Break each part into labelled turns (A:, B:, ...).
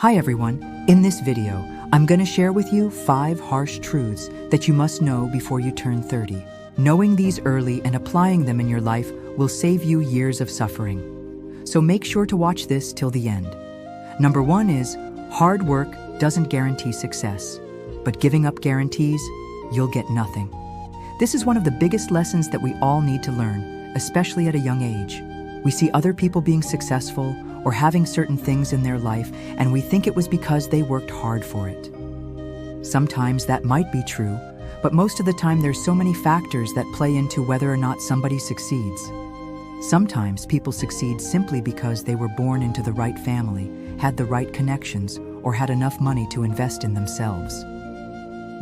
A: Hi everyone, in this video, I'm going to share with you 5 harsh truths that you must know before you turn 30. Knowing these early and applying them in your life will save you years of suffering. So make sure to watch this till the end. Number 1 is, hard work doesn't guarantee success, but giving up guarantees you'll get nothing. This is one of the biggest lessons that we all need to learn, especially at a young age. We see other people being successful or having certain things in their life, and we think it was because they worked hard for it. Sometimes that might be true, but most of the time there's so many factors that play into whether or not somebody succeeds. Sometimes people succeed simply because they were born into the right family, had the right connections, or had enough money to invest in themselves.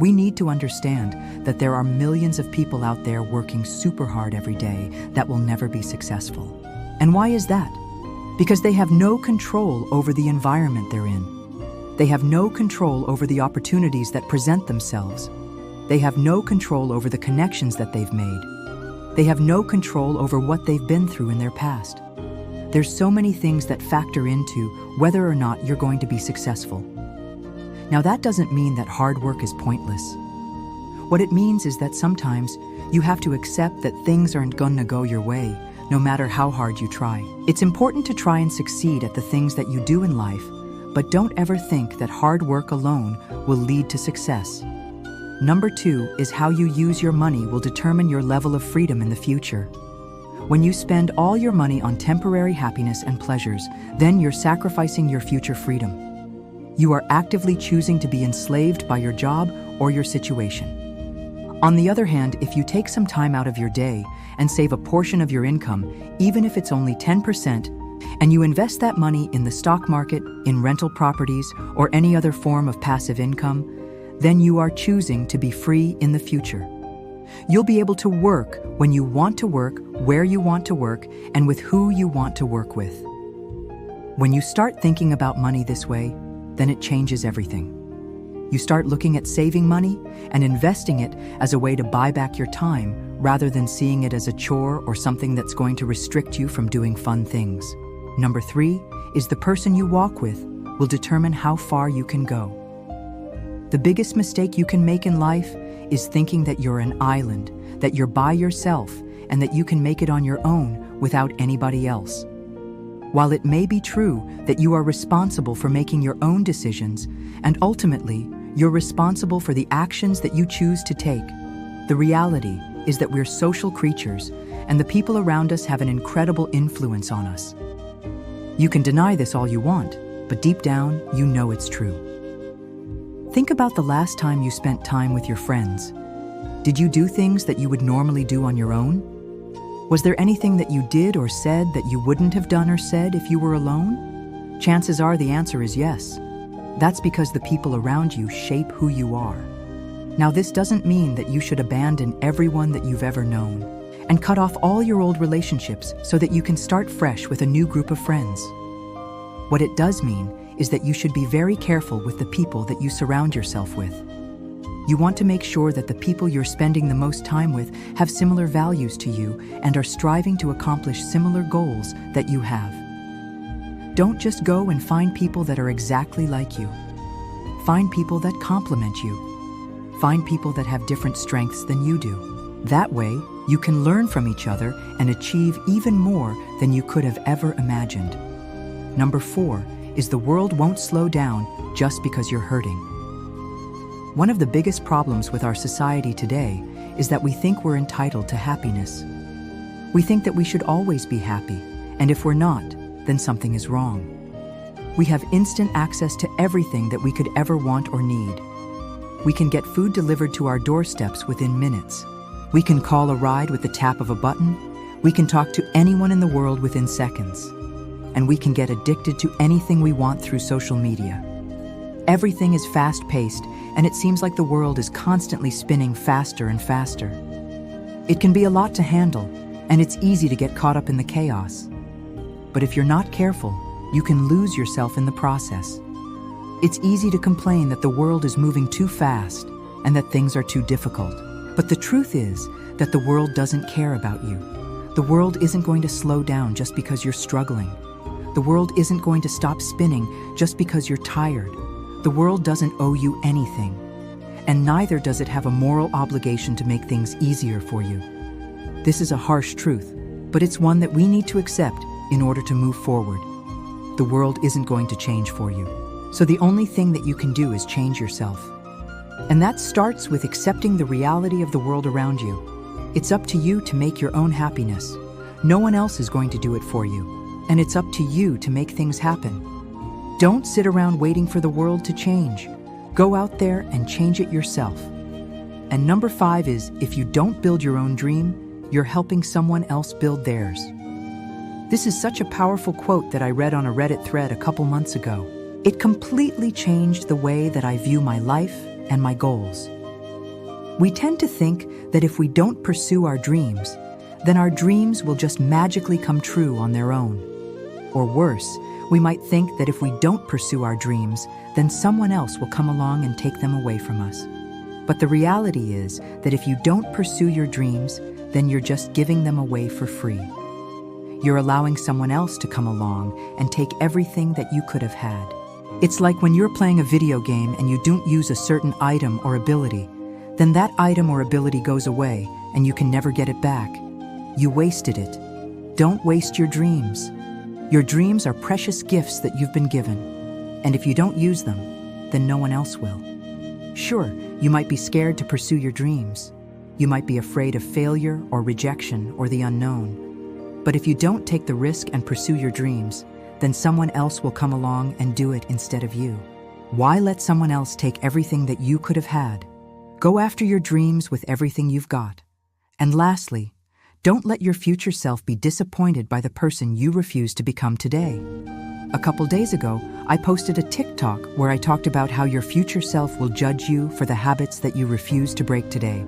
A: We need to understand that there are millions of people out there working super hard every day that will never be successful. And why is that? Because they have no control over the environment they're in. They have no control over the opportunities that present themselves. They have no control over the connections that they've made. They have no control over what they've been through in their past. There's so many things that factor into whether or not you're going to be successful. Now that doesn't mean that hard work is pointless. What it means is that sometimes you have to accept that things aren't gonna go your way, no matter how hard you try. It's important to try and succeed at the things that you do in life, but don't ever think that hard work alone will lead to success. Number 2 is how you use your money will determine your level of freedom in the future. When you spend all your money on temporary happiness and pleasures, then you're sacrificing your future freedom. You are actively choosing to be enslaved by your job or your situation. On the other hand, if you take some time out of your day and save a portion of your income, even if it's only 10%, and you invest that money in the stock market, in rental properties, or any other form of passive income, then you are choosing to be free in the future. You'll be able to work when you want to work, where you want to work, and with who you want to work with. When you start thinking about money this way, then it changes everything. You start looking at saving money and investing it as a way to buy back your time rather than seeing it as a chore or something that's going to restrict you from doing fun things. Number 3 is the person you walk with will determine how far you can go. The biggest mistake you can make in life is thinking that you're an island, that you're by yourself, and that you can make it on your own without anybody else. While it may be true that you are responsible for making your own decisions, and ultimately, you're responsible for the actions that you choose to take, the reality is that we're social creatures, and the people around us have an incredible influence on us. You can deny this all you want, but deep down, you know it's true. Think about the last time you spent time with your friends. Did you do things that you would normally do on your own? Was there anything that you did or said that you wouldn't have done or said if you were alone? Chances are the answer is yes. That's because the people around you shape who you are. Now, this doesn't mean that you should abandon everyone that you've ever known and cut off all your old relationships so that you can start fresh with a new group of friends. What it does mean is that you should be very careful with the people that you surround yourself with. You want to make sure that the people you're spending the most time with have similar values to you and are striving to accomplish similar goals that you have. Don't just go and find people that are exactly like you. Find people that complement you. Find people that have different strengths than you do. That way, you can learn from each other and achieve even more than you could have ever imagined. Number 4 is the world won't slow down just because you're hurting. One of the biggest problems with our society today is that we think we're entitled to happiness. We think that we should always be happy, and if we're not, then something is wrong. We have instant access to everything that we could ever want or need. We can get food delivered to our doorsteps within minutes. We can call a ride with the tap of a button. We can talk to anyone in the world within seconds. And we can get addicted to anything we want through social media. Everything is fast-paced, and it seems like the world is constantly spinning faster and faster. It can be a lot to handle, and it's easy to get caught up in the chaos. But if you're not careful, you can lose yourself in the process. It's easy to complain that the world is moving too fast and that things are too difficult. But the truth is that the world doesn't care about you. The world isn't going to slow down just because you're struggling. The world isn't going to stop spinning just because you're tired. The world doesn't owe you anything. And neither does it have a moral obligation to make things easier for you. This is a harsh truth, but it's one that we need to accept in order to move forward. The world isn't going to change for you. So the only thing that you can do is change yourself. And that starts with accepting the reality of the world around you. It's up to you to make your own happiness. No one else is going to do it for you. And it's up to you to make things happen. Don't sit around waiting for the world to change. Go out there and change it yourself. And number 5 is, if you don't build your own dream, you're helping someone else build theirs. This is such a powerful quote that I read on a Reddit thread a couple months ago. It completely changed the way that I view my life and my goals. We tend to think that if we don't pursue our dreams, then our dreams will just magically come true on their own. Or worse, we might think that if we don't pursue our dreams, then someone else will come along and take them away from us. But the reality is that if you don't pursue your dreams, then you're just giving them away for free. You're allowing someone else to come along and take everything that you could have had. It's like when you're playing a video game and you don't use a certain item or ability, then that item or ability goes away and you can never get it back. You wasted it. Don't waste your dreams. Your dreams are precious gifts that you've been given. And if you don't use them, then no one else will. Sure, you might be scared to pursue your dreams. You might be afraid of failure or rejection or the unknown. But if you don't take the risk and pursue your dreams, then someone else will come along and do it instead of you. Why let someone else take everything that you could have had? Go after your dreams with everything you've got. And lastly, don't let your future self be disappointed by the person you refuse to become today. A couple days ago, I posted a TikTok where I talked about how your future self will judge you for the habits that you refuse to break today.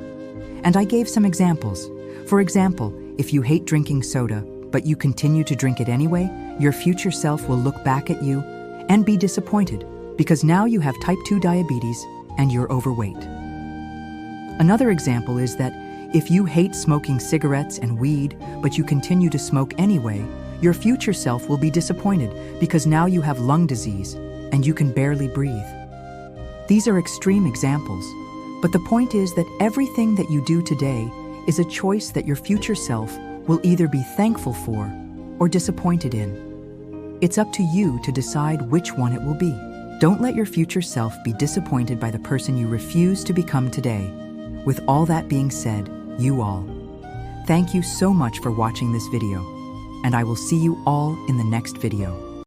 A: And I gave some examples. For example, if you hate drinking soda, but you continue to drink it anyway, your future self will look back at you and be disappointed because now you have type 2 diabetes and you're overweight. Another example is that if you hate smoking cigarettes and weed, but you continue to smoke anyway, your future self will be disappointed because now you have lung disease and you can barely breathe. These are extreme examples, but the point is that everything that you do today is a choice that your future self will either be thankful for or disappointed in. It's up to you to decide which one it will be. Don't let your future self be disappointed by the person you refuse to become today. With all that being said, you all, thank you so much for watching this video, and I will see you all in the next video.